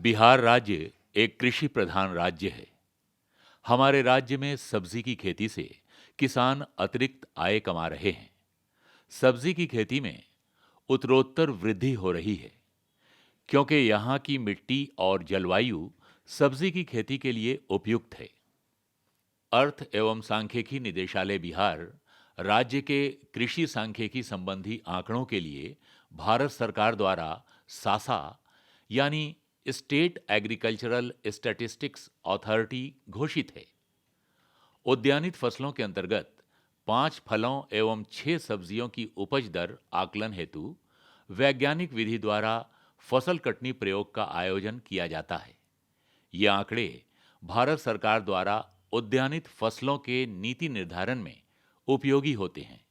बिहार राज्य एक कृषि प्रधान राज्य है। हमारे राज्य में सब्जी की खेती से किसान अतिरिक्त आय कमा रहे हैं। सब्जी की खेती में उत्तरोत्तर वृद्धि हो रही है क्योंकि यहाँ की मिट्टी और जलवायु सब्जी की खेती के लिए उपयुक्त है। अर्थ एवं सांख्यिकी निदेशालय बिहार राज्य के कृषि सांख्यिकी संबंधी आंकड़ों के लिए भारत सरकार द्वारा सासा यानी स्टेट एग्रीकल्चरल स्टैटिस्टिक्स अथॉरिटी घोषित है। उद्यानित फसलों के अंतर्गत 5 फलों एवं 6 सब्जियों की उपज दर आकलन हेतु वैज्ञानिक विधि द्वारा फसल कटनी प्रयोग का आयोजन किया जाता है। ये आंकड़े भारत सरकार द्वारा उद्यानित फसलों के नीति निर्धारण में उपयोगी होते हैं।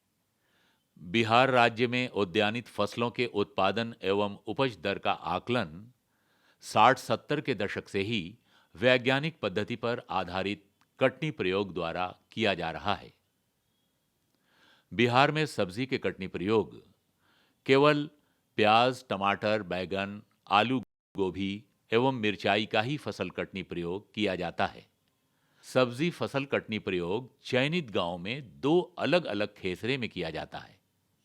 बिहार राज्य में उद्यानित फसलों के उत्पादन एवं उपज दर का आकलन 60-70 के दशक से ही वैज्ञानिक पद्धति पर आधारित कटनी प्रयोग द्वारा किया जा रहा है। बिहार में सब्जी के कटनी प्रयोग केवल प्याज, टमाटर, बैगन, आलू, गोभी एवं मिर्चाई का ही फसल कटनी प्रयोग किया जाता है। सब्जी फसल कटनी प्रयोग चयनित गांव में 2 अलग-अलग खेसरे में किया जाता है।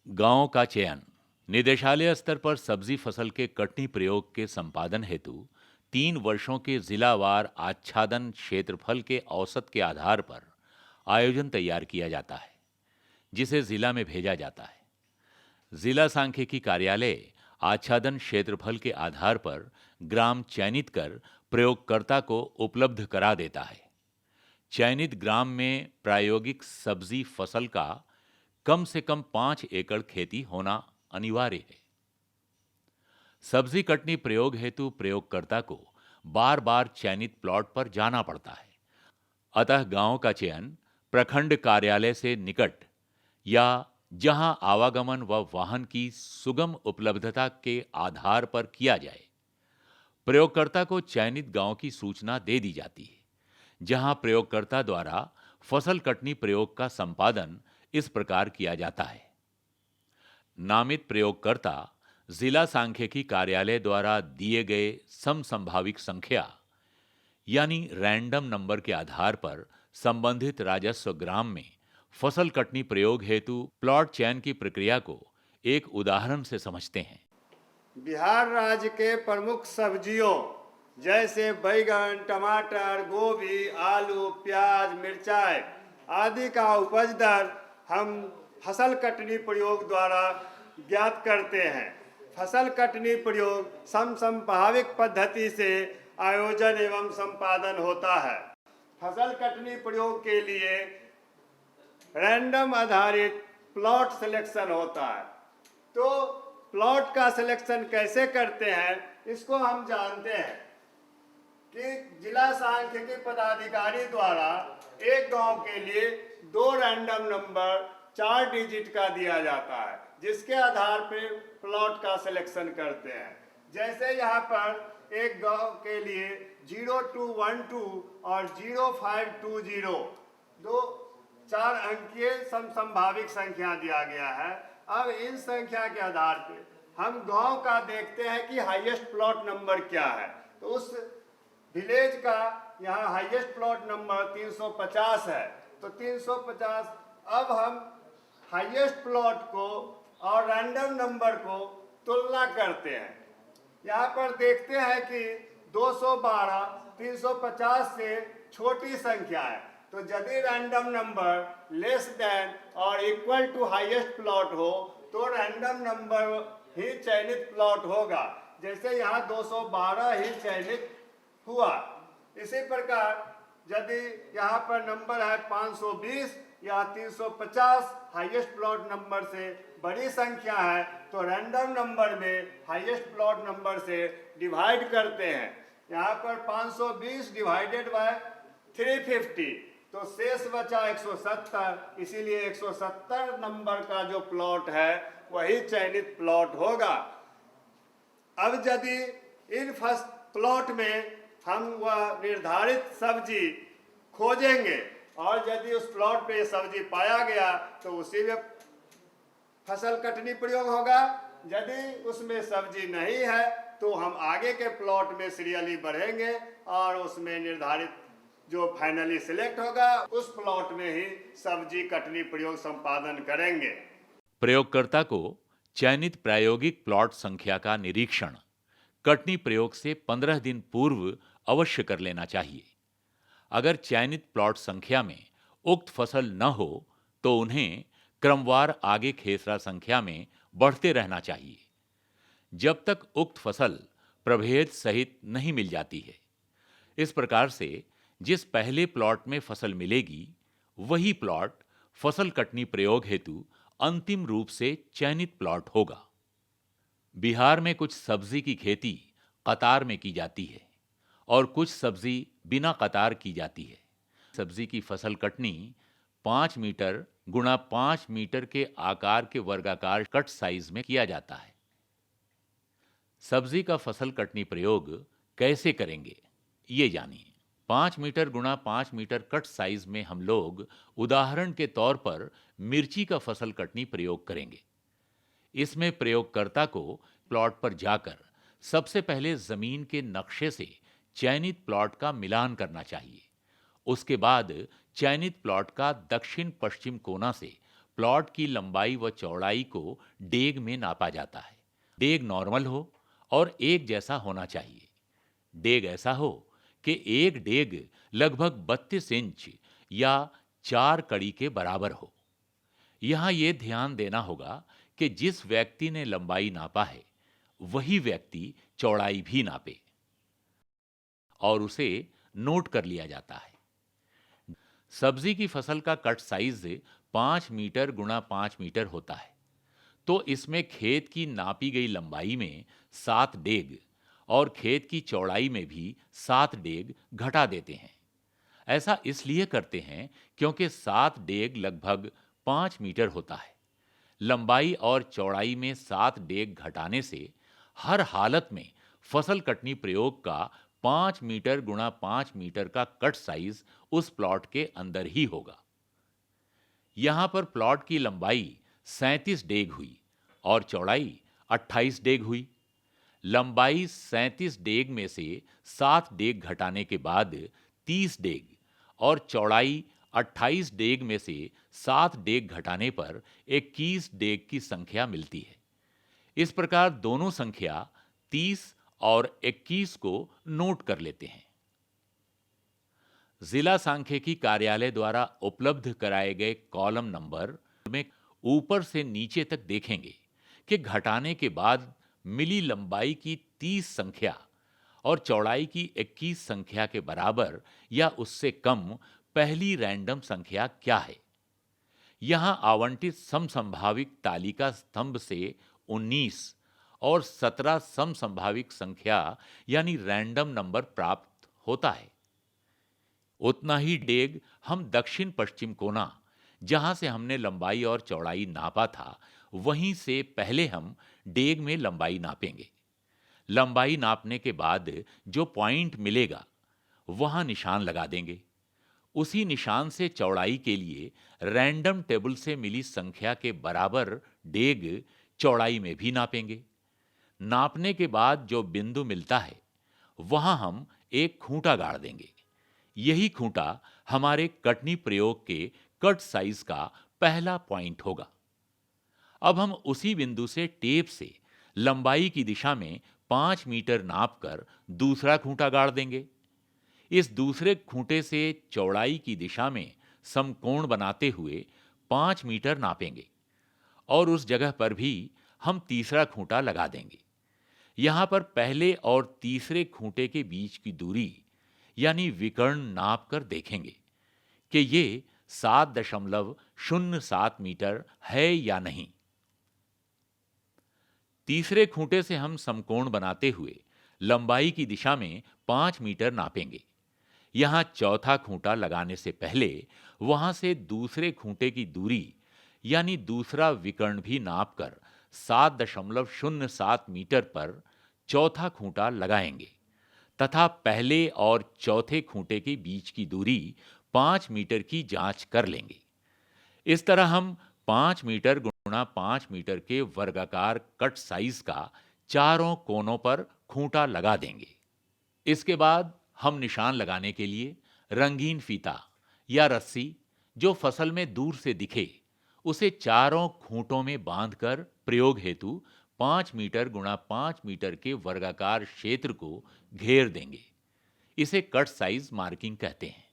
गांव का चयन निदेशालय स्तर पर सब्जी फसल के कटनी प्रयोग के संपादन हेतु 3 वर्षों के जिलावार आच्छादन क्षेत्रफल के औसत के आधार पर आयोजन तैयार किया जाता है, जिसे जिला में भेजा जाता है। जिला सांख्यिकी कार्यालय आच्छादन क्षेत्रफल के आधार पर ग्राम चयनित कर प्रयोगकर्ता को उपलब्ध करा देता है। चयनित ग्राम में प्रायोगिक सब्जी फसल का कम से कम 5 एकड़ खेती होना अनिवार्य है। सब्जी कटनी प्रयोग हेतु प्रयोगकर्ता को बार-बार चयनित प्लॉट पर जाना पड़ता है। अतः गांव का चयन प्रखंड कार्यालय से निकट या जहां आवागमन व वाहन की सुगम उपलब्धता के आधार पर किया जाए। प्रयोगकर्ता को चयनित गांव की सूचना दे दी जाती है, जहां प्रयोगकर्ता द्वारा फसल कटनी प्रयोग का संपादन इस प्रकार किया जाता है। नामित प्रयोगकर्ता जिला सांख्यिकी कार्यालय द्वारा दिए गए समसंभाविक संख्या यानी रैंडम नंबर के आधार पर संबंधित राजस्व ग्राम में फसल कटनी प्रयोग हेतु प्लॉट चयन की प्रक्रिया को एक उदाहरण से समझते हैं। बिहार राज्य के प्रमुख सब्जियों जैसे बैगन, टमाटर, गोभी, आलू, प्याज, मिर्चाई आदि का उपज दर हम फसल कटनी प्रयोग द्वारा ज्ञात करते हैं। फसल कटनी प्रयोग समसंभाविक पद्धति से आयोजन एवं संपादन होता है। फसल कटनी प्रयोग के लिए रैंडम आधारित प्लॉट सिलेक्शन होता है। तो प्लॉट का सिलेक्शन कैसे करते हैं इसको हम जानते हैं कि जिला सांख्यिकी पदाधिकारी द्वारा एक गांव के लिए 2 रैंडम नंबर 4 डिजिट का दिया जाता है, जिसके आधार पर प्लॉट का सिलेक्शन करते हैं। जैसे यहाँ पर एक गांव के लिए 0212 और 0520 दो 4 अंकीय समसंभाविक संख्या दिया गया है। अब इन संख्या के आधार पर हम गांव का देखते हैं कि हाईएस्ट प्लॉट नंबर क्या है। तो उस विलेज का यहाँ हाईएस्ट प्लॉट नंबर 350 है। तो 350 अब हम हाईएस्ट प्लॉट को और रैंडम नंबर को तुलना करते हैं। यहाँ पर देखते हैं कि 212 350 से छोटी संख्या है। तो यदि रैंडम नंबर लेस देन और इक्वल टू हाईएस्ट प्लॉट हो तो रैंडम नंबर ही चयनित प्लॉट होगा। जैसे यहाँ 212 ही चयनित हुआ। इसी प्रकार यदि यहाँ पर नंबर है 520 या 350 हाईएस्ट प्लॉट नंबर से बड़ी संख्या है तो रैंडम नंबर में हाईएस्ट प्लॉट नंबर से डिवाइड करते हैं। यहाँ पर 520 डिवाइडेड बाय 350 तो शेष बचा 170, इसीलिए 170 नंबर का जो प्लॉट है वही चयनित प्लॉट होगा। अब यदि इन प्लॉट में हम वह निर्धारित सब्जी खोजेंगे और यदि उस प्लॉट पे सब्जी पाया गया तो उसी में फसल कटनी प्रयोग होगा। यदि उसमें सब्जी नहीं है तो हम आगे के प्लॉट में सीरियली बढ़ेंगे और उसमें निर्धारित जो फाइनली सिलेक्ट होगा उस प्लॉट में ही सब्जी कटनी प्रयोग संपादन करेंगे। प्रयोगकर्ता को चयनित प्रायोगिक प्लॉट संख्या का निरीक्षण कटनी प्रयोग से 15 दिन पूर्व अवश्य कर लेना चाहिए। अगर चयनित प्लॉट संख्या में उक्त फसल न हो तो उन्हें क्रमवार आगे खेसरा संख्या में बढ़ते रहना चाहिए जब तक उक्त फसल प्रभेद सहित नहीं मिल जाती है। इस प्रकार से जिस पहले प्लॉट में फसल मिलेगी वही प्लॉट फसल कटनी प्रयोग हेतु अंतिम रूप से चयनित प्लॉट होगा। बिहार में कुछ सब्जी की खेती कतार में की जाती है और कुछ सब्जी बिना कतार की जाती है। सब्जी की फसल कटनी 5 मीटर गुणा 5 मीटर के आकार के वर्गाकार कट साइज में किया जाता है। सब्जी का फसल कटनी प्रयोग कैसे करेंगे ये जानिए। 5 मीटर गुणा 5 मीटर कट साइज में हम लोग उदाहरण के तौर पर मिर्ची का फसल कटनी प्रयोग करेंगे। इसमें प्रयोगकर्ता को प्लॉट पर जाकर सबसे पहले जमीन के नक्शे से चयनित प्लॉट का मिलान करना चाहिए। उसके बाद चयनित प्लॉट का दक्षिण पश्चिम कोना से प्लॉट की लंबाई व चौड़ाई को डेग में नापा जाता है। डेग नॉर्मल हो और एक जैसा होना चाहिए। डेग ऐसा हो कि एक डेग लगभग 32 इंच या 4 कड़ी के बराबर हो। यहां यह ध्यान देना होगा कि जिस व्यक्ति ने लंबाई नापा है वही व्यक्ति चौड़ाई भी नापे और उसे नोट कर लिया जाता है। सब्जी की फसल का कट साइज 5 मीटर गुणा 5 मीटर होता है, तो इसमें खेत की नापी गई लंबाई में 7 डेग और खेत की चौड़ाई में भी 7 डेग घटा देते हैं। ऐसा इसलिए करते हैं क्योंकि 7 डेग लगभग 5 मीटर होता है। लंबाई और चौड़ाई में 7 डेग घटाने से हर हालत में फसल कटनी प्रयोग का 5 मीटर गुणा 5 मीटर का कट साइज उस प्लॉट के अंदर ही होगा। यहां पर प्लॉट की लंबाई 37 डेग हुई और चौड़ाई 28 डेग हुई। लंबाई 37 डेग में से 7 डेग घटाने के बाद 30 डेग और चौड़ाई 28 डेग में से 7 डेग घटाने पर 21 डेग की संख्या मिलती है। इस प्रकार दोनों संख्या 30 और 21 को नोट कर लेते हैं। जिला सांख्यिकी कार्यालय द्वारा उपलब्ध कराए गए कॉलम नंबर में ऊपर से नीचे तक देखेंगे कि घटाने के बाद मिली लंबाई की 30 संख्या और चौड़ाई की 21 संख्या के बराबर या उससे कम पहली रैंडम संख्या क्या है। यहां आवंटित समसंभाविक तालिका स्तंभ से 19 और 17 समसंभाविक संख्या यानी रैंडम नंबर प्राप्त होता है। उतना ही डेग हम दक्षिण पश्चिम कोना जहां से हमने लंबाई और चौड़ाई नापा था वहीं से पहले हम डेग में लंबाई नापेंगे। लंबाई नापने के बाद जो पॉइंट मिलेगा वहां निशान लगा देंगे। उसी निशान से चौड़ाई के लिए रैंडम टेबल से मिली संख्या के बराबर डेग चौड़ाई में भी नापेंगे। नापने के बाद जो बिंदु मिलता है वहां हम एक खूंटा गाड़ देंगे। यही खूंटा हमारे कटनी प्रयोग के कट साइज का पहला पॉइंट होगा। अब हम उसी बिंदु से टेप से लंबाई की दिशा में 5 मीटर नापकर दूसरा खूंटा गाड़ देंगे। इस दूसरे खूंटे से चौड़ाई की दिशा में समकोण बनाते हुए 5 मीटर नापेंगे और उस जगह पर भी हम तीसरा खूंटा लगा देंगे। यहां पर पहले और तीसरे खूंटे के बीच की दूरी यानी विकर्ण नाप कर देखेंगे कि ये 7.07 मीटर है या नहीं। तीसरे खूंटे से हम समकोण बनाते हुए लंबाई की दिशा में 5 मीटर नापेंगे। यहां चौथा खूंटा लगाने से पहले वहां से दूसरे खूंटे की दूरी यानी दूसरा विकर्ण भी नापकर 7.07 मीटर पर चौथा खूंटा लगाएंगे तथा पहले और चौथे खूंटे के बीच की दूरी 5 मीटर की जांच कर लेंगे। इस तरह हम 5 मीटर गुणा 5 मीटर के वर्गाकार कट साइज का चारों कोनों पर खूंटा लगा देंगे। इसके बाद हम निशान लगाने के लिए रंगीन फीता या रस्सी जो फसल में दूर से दिखे उसे चारों खूंटों में बांधकर प्रयोग हेतु 5 मीटर गुणा 5 मीटर के वर्गाकार क्षेत्र को घेर देंगे। इसे कट साइज मार्किंग कहते हैं।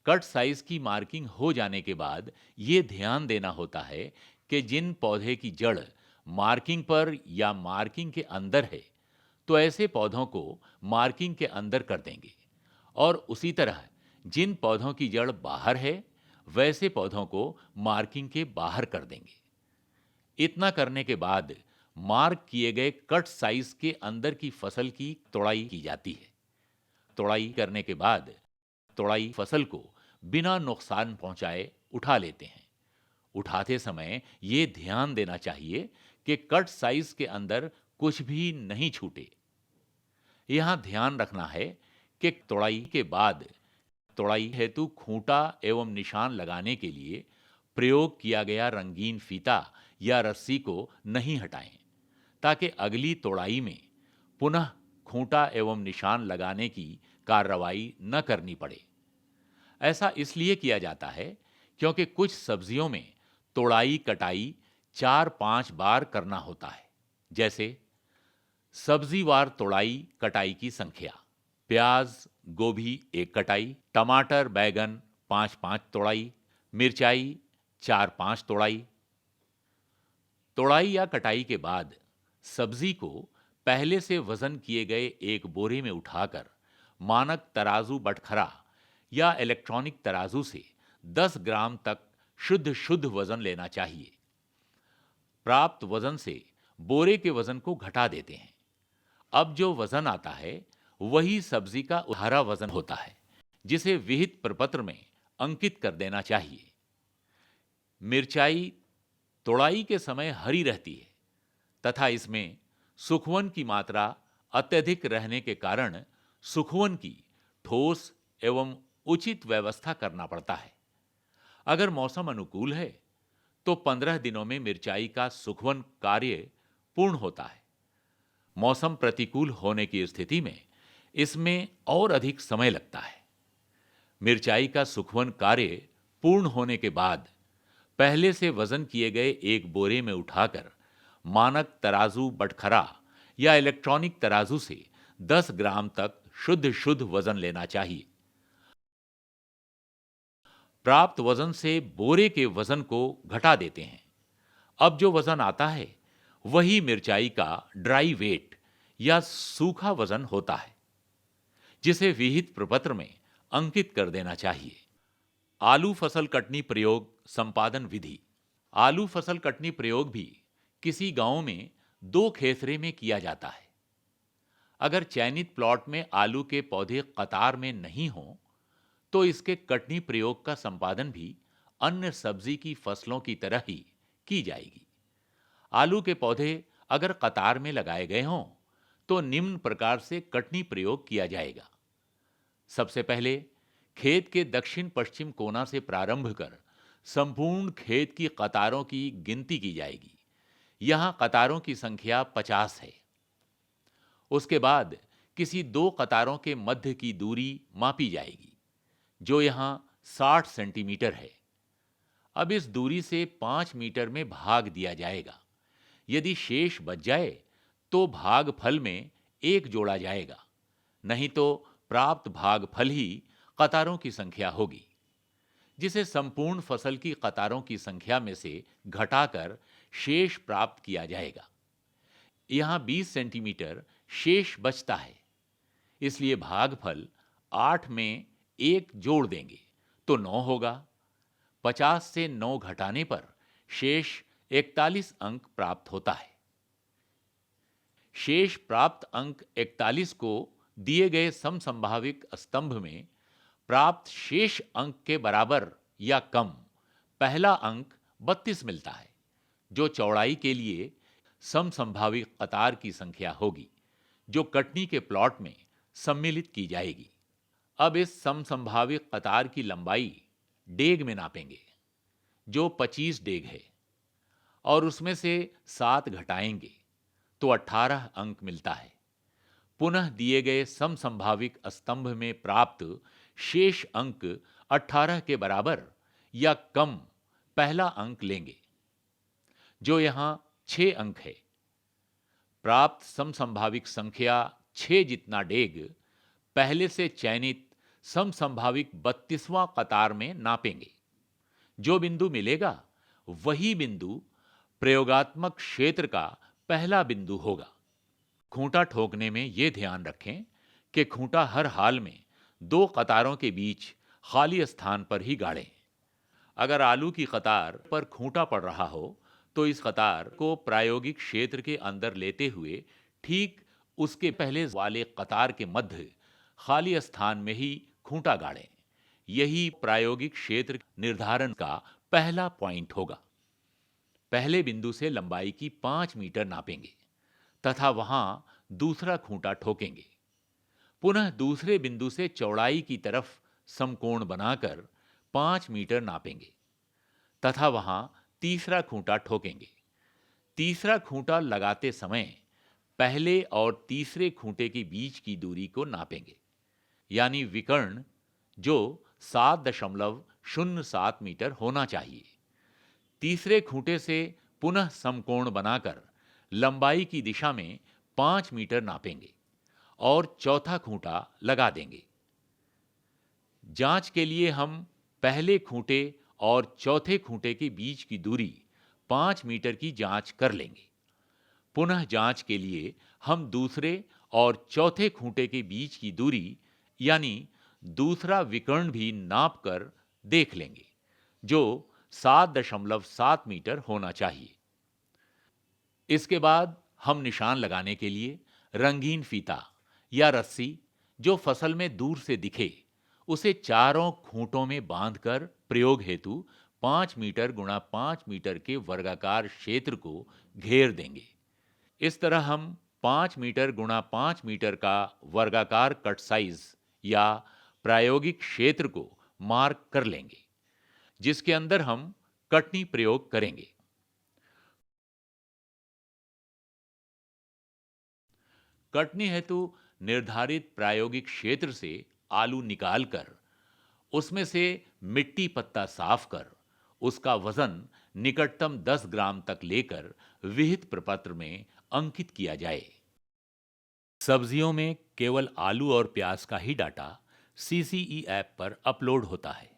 कट साइज की मार्किंग हो जाने के बाद ये ध्यान देना होता है कि जिन पौधे की जड़ मार्किंग पर या मार्किंग के अंदर है तो ऐसे पौधों को मार्किंग के अंदर कर देंगे, और उसी तरह जिन पौधों की जड़ बाहर है वैसे पौधों को मार्किंग के बाहर कर देंगे। इतना करने के बाद मार्क किए गए कट साइज के अंदर की फसल की तोड़ाई की जाती है। तोड़ाई करने के बाद तोड़ाई फसल को बिना नुकसान पहुंचाए उठा लेते हैं। उठाते समय ये ध्यान देना चाहिए कि कट साइज के अंदर कुछ भी नहीं छूटे। यहां ध्यान रखना है कि तोड़ाई के बाद तोड़ाई हेतु खूंटा एवं निशान लगाने के लिए प्रयोग किया गया रंगीन फीता या रस्सी को नहीं हटाएं, ताकि अगली तोड़ाई में पुनः खूंटा एवं निशान लगाने की कार्रवाई न करनी पड़े। ऐसा इसलिए किया जाता है क्योंकि कुछ सब्जियों में तोड़ाई कटाई 4-5 बार करना होता है। जैसे सब्जीवार तोड़ाई कटाई की संख्या: प्याज गोभी 1 कटाई, टमाटर बैगन 5-5 तोड़ाई, मिर्चाई 4-5 तोड़ाई। तोड़ाई या कटाई के बाद सब्जी को पहले से वजन किए गए एक बोरे में उठाकर मानक तराजू बटखरा या इलेक्ट्रॉनिक तराजू से 10 ग्राम तक शुद्ध वजन लेना चाहिए। प्राप्त वजन से बोरे के वजन को घटा देते हैं। अब जो वजन आता है वही सब्जी का उधारा वजन होता है, जिसे विहित प्रपत्र में अंकित कर देना चाहिए। मिर्चाई तोड़ाई के समय हरी रहती है तथा इसमें सुखवन की मात्रा अत्यधिक रहने के कारण सुखवन की ठोस एवं उचित व्यवस्था करना पड़ता है। अगर मौसम अनुकूल है तो 15 दिनों में मिर्चाई का सुखवन कार्य पूर्ण होता है। मौसम प्रतिकूल होने की स्थिति में इसमें और अधिक समय लगता है। मिर्चाई का सुखवन कार्य पूर्ण होने के बाद पहले से वजन किए गए एक बोरे में उठाकर मानक तराजू बटखरा या इलेक्ट्रॉनिक तराजू से 10 ग्राम तक शुद्ध वजन लेना चाहिए। प्राप्त वजन से बोरे के वजन को घटा देते हैं। अब जो वजन आता है वही मिर्चाई का ड्राई वेट या सूखा वजन होता है, जिसे विहित प्रपत्र में अंकित कर देना चाहिए। आलू फसल कटनी प्रयोग संपादन विधि: आलू फसल कटनी प्रयोग भी किसी गांव में 2 खेसरे में किया जाता है। अगर चयनित प्लॉट में आलू के पौधे कतार में नहीं हों तो इसके कटनी प्रयोग का संपादन भी अन्य सब्जी की फसलों की तरह ही की जाएगी। आलू के पौधे अगर कतार में लगाए गए हों तो निम्न प्रकार से कटनी प्रयोग किया जाएगा। सबसे पहले खेत के दक्षिण पश्चिम कोना से प्रारंभ कर संपूर्ण खेत की कतारों की गिनती की जाएगी। यहां कतारों की संख्या 50 है। उसके बाद किसी 2 कतारों के मध्य की दूरी मापी जाएगी, जो यहां 60 सेंटीमीटर है। अब इस दूरी से 5 मीटर में भाग दिया जाएगा। यदि शेष बच जाए तो भागफल में 1 जोड़ा जाएगा, नहीं तो प्राप्त भागफल ही कतारों की संख्या होगी, जिसे संपूर्ण फसल की कतारों की संख्या में से घटाकर शेष प्राप्त किया जाएगा। यहां 20 सेंटीमीटर शेष बचता है, इसलिए भागफल 8 में 1 जोड़ देंगे तो 9 होगा। 50 से 9 घटाने पर शेष 41 अंक प्राप्त होता है। शेष प्राप्त अंक 41 को दिए गए समसंभाविक स्तंभ में प्राप्त शेष अंक के बराबर या कम पहला अंक 32 मिलता है, जो चौड़ाई के लिए समसंभाविक कतार की संख्या होगी, जो कटनी के प्लॉट में सम्मिलित की जाएगी। अब इस समसंभाविक कतार की लंबाई डेग में नापेंगे, जो 25 डेग है, और उसमें से 7 घटाएंगे तो 18 अंक मिलता है, पुनः दिए गए समसंभाविक स्तंभ में प्राप्त शेष अंक 18 के बराबर या कम पहला अंक लेंगे, जो यहां 6 अंक है। प्राप्त समसंभाविक संख्या 6 जितना डेग पहले से चयनित समसंभाविक 32वां कतार में नापेंगे। जो बिंदु मिलेगा वही बिंदु प्रयोगात्मक क्षेत्र का पहला बिंदु होगा। खूंटा ठोकने में यह ध्यान रखें कि खूंटा हर हाल में 2 कतारों के बीच खाली स्थान पर ही गाड़ें। अगर आलू की कतार पर खूंटा पड़ रहा हो तो इस कतार को प्रायोगिक क्षेत्र के अंदर लेते हुए ठीक उसके पहले वाले कतार के मध्य खाली स्थान में ही खूंटा गाड़ें। यही प्रायोगिक क्षेत्र निर्धारण का पहला पॉइंट होगा। पहले बिंदु से लंबाई की 5 मीटर नापेंगे तथा वहां दूसरा खूंटा ठोकेंगे। पुनः दूसरे बिंदु से चौड़ाई की तरफ समकोण बनाकर 5 मीटर नापेंगे तथा वहां तीसरा खूंटा ठोकेंगे। तीसरा खूंटा लगाते समय पहले और तीसरे खूंटे के बीच की दूरी को नापेंगे, यानी विकर्ण जो 7.07 मीटर होना चाहिए। तीसरे खूंटे से पुनः समकोण बनाकर लंबाई की दिशा में 5 मीटर नापेंगे और चौथा खूंटा लगा देंगे। जांच के लिए हम पहले खूंटे और चौथे खूंटे के बीच की दूरी 5 मीटर की जांच कर लेंगे। पुनः जांच के लिए हम दूसरे और चौथे खूंटे के बीच की दूरी यानी दूसरा विकर्ण भी नाप कर देख लेंगे, जो 7.7 मीटर होना चाहिए। इसके बाद हम निशान लगाने के लिए रंगीन फीता या रस्सी जो फसल में दूर से दिखे उसे चारों खूंटों में बांधकर प्रयोग हेतु 5 मीटर गुणा 5 मीटर के वर्गाकार क्षेत्र को घेर देंगे। इस तरह हम 5 मीटर गुणा 5 मीटर का वर्गाकार कट साइज या प्रायोगिक क्षेत्र को मार्क कर लेंगे, जिसके अंदर हम कटनी प्रयोग करेंगे। कटनी हेतु निर्धारित प्रायोगिक क्षेत्र से आलू निकालकर उसमें से मिट्टी पत्ता साफ कर उसका वजन निकटतम 10 ग्राम तक लेकर विहित प्रपत्र में अंकित किया जाए। सब्जियों में केवल आलू और प्याज का ही डाटा सीसीई ऐप पर अपलोड होता है।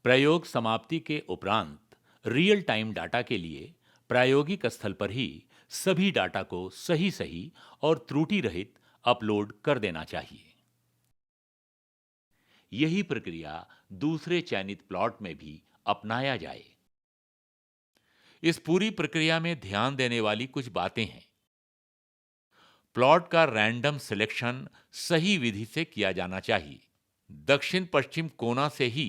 प्रयोग समाप्ति के उपरांत रियल टाइम डाटा के लिए प्रायोगिक स्थल पर ही सभी डाटा को सही सही और त्रुटि रहित अपलोड कर देना चाहिए। यही प्रक्रिया दूसरे चयनित प्लॉट में भी अपनाया जाए। इस पूरी प्रक्रिया में ध्यान देने वाली कुछ बातें हैं। प्लॉट का रैंडम सिलेक्शन सही विधि से किया जाना चाहिए। दक्षिण पश्चिम कोना से ही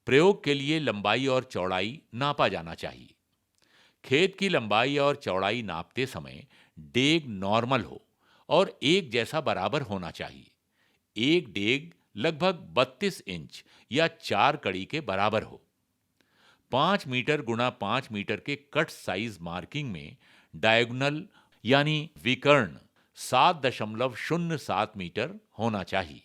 प्रयोग के लिए लंबाई और चौड़ाई नापा जाना चाहिए। खेत की लंबाई और चौड़ाई नापते समय डेग नॉर्मल हो और एक जैसा बराबर होना चाहिए। एक डेग लगभग 32 इंच या 4 कड़ी के बराबर हो। 5 मीटर गुणा 5 मीटर के कट साइज मार्किंग में डायगोनल यानी विकर्ण 7.07 मीटर होना चाहिए।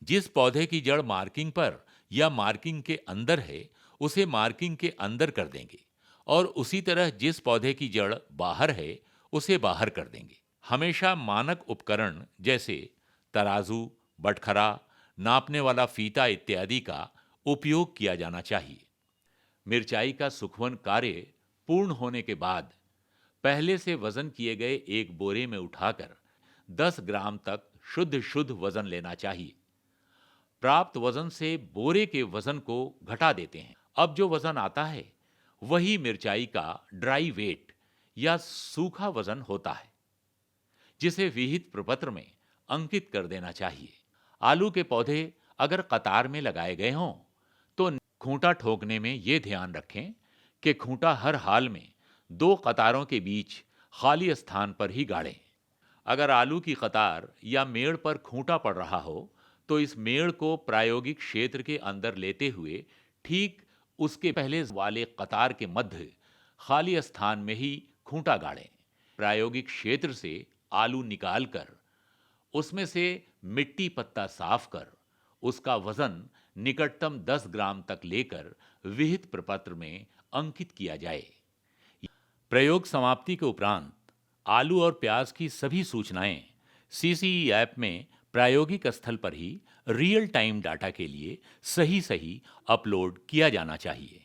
जिस पौधे की जड़ मार्किंग पर या मार्किंग के अंदर है उसे मार्किंग के अंदर कर देंगे और उसी तरह जिस पौधे की जड़ बाहर है उसे बाहर कर देंगे। हमेशा मानक उपकरण जैसे तराजू, बटखरा, नापने वाला फीता इत्यादि का उपयोग किया जाना चाहिए। मिर्चाई का सुखवन कार्य पूर्ण होने के बाद पहले से वजन किए गए एक बोरे में उठाकर 10 ग्राम तक शुद्ध वजन लेना चाहिए। प्राप्त वजन से बोरे के वजन को घटा देते हैं। अब जो वजन आता है वही मिर्चाई का ड्राई वेट या सूखा वजन होता है, जिसे विहित प्रपत्र में अंकित कर देना चाहिए। आलू के पौधे अगर कतार में लगाए गए हों तो खूंटा ठोकने में यह ध्यान रखें कि खूंटा हर हाल में 2 कतारों के बीच खाली स्थान पर ही गाड़ें। अगर आलू की कतार या मेड़ पर खूंटा पड़ रहा हो तो इस मेड़ को प्रायोगिक क्षेत्र के अंदर लेते हुए ठीक उसके पहले वाले कतार के मध्य खाली स्थान में ही खूंटा गाड़ें। प्रायोगिक क्षेत्र से आलू निकालकर उसमें से मिट्टी पत्ता साफ कर उसका वजन निकटतम 10 ग्राम तक लेकर विहित प्रपत्र में अंकित किया जाए। प्रयोग समाप्ति के उपरांत आलू और प्याज की सभी सूचनाएं सीसीई ऐप में प्रायोगिक स्थल पर ही रियल टाइम डाटा के लिए सही अपलोड किया जाना चाहिए।